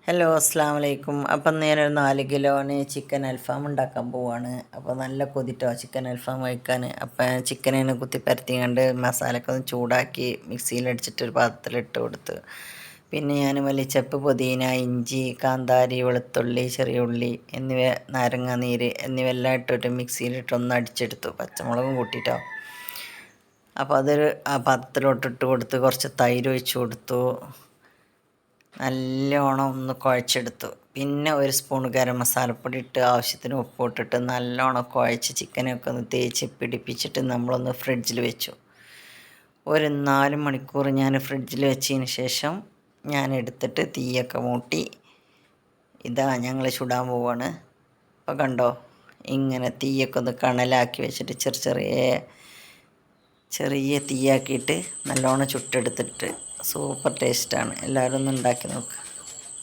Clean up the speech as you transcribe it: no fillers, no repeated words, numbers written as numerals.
Hello അസ്സാം വലൈക്കും. അപ്പം ഞാനൊരു 4 കിലോന് ചിക്കൻ അൽഫാം ഉണ്ടാക്കാൻ പോവാണ്. അപ്പോൾ നല്ല കൊതിട്ടോ ചിക്കൻ അൽഫാം കഴിക്കാൻ. അപ്പം ചിക്കനെ കുത്തിപ്പരത്തിങ്ങണ്ട് മസാലയൊക്കെ ഒന്ന് ചൂടാക്കി മിക്സിയിലടിച്ചിട്ട് ഒരു പാത്രത്തിലിട്ട് കൊടുത്ത്. പിന്നെ ഞാൻ മല്ലിച്ചപ്പ്, പുതിന, ഇഞ്ചി, കാന്താരി, വെളുത്തുള്ളി, ചെറിയ ഉള്ളി എന്നിവ, നാരങ്ങ നീര് എന്നിവയെല്ലാം ഇട്ടിട്ട് മിക്സിയിലിട്ട് ഒന്ന് അടിച്ചെടുത്തു. പച്ചമുളകും കൂട്ടിയിട്ടോ. അപ്പോൾ അതൊരു പാത്രത്തിലോട്ടിട്ട് കൊടുത്ത് കുറച്ച് തൈര് ഒഴിച്ച് കൊടുത്തു. നല്ലോണം ഒന്ന് കുഴച്ചെടുത്തു. പിന്നെ ഒരു സ്പൂൺ ഗരം മസാലപ്പൊടി ഇട്ട് ആവശ്യത്തിന് ഉപ്പ് ഇട്ടിട്ട് നല്ലോണം കുഴച്ച് ചിക്കനൊക്കെ ഒന്ന് തേച്ച് പിടിപ്പിച്ചിട്ട് നമ്മളൊന്ന് ഫ്രിഡ്ജിൽ വെച്ചു. ഒരു 4 മണിക്കൂർ ഞാൻ ഫ്രിഡ്ജിൽ വെച്ചതിന് ശേഷം ഞാൻ എടുത്തിട്ട് തീയൊക്കെ മൂട്ടി ഇതാ ഞങ്ങൾ ചുടാൻ പോവാണ്. അപ്പോൾ കണ്ടോ, ഇങ്ങനെ തീയൊക്കെ ഒന്ന് കണലാക്കി വെച്ചിട്ട് ചെറിയ തീയാക്കിയിട്ട് നല്ലോണം ചുട്ടെടുത്തിട്ട് സൂപ്പർ ടേസ്റ്റാണ്. എല്ലാവരും ഒന്ന് ഉണ്ടാക്കി നോക്കുക.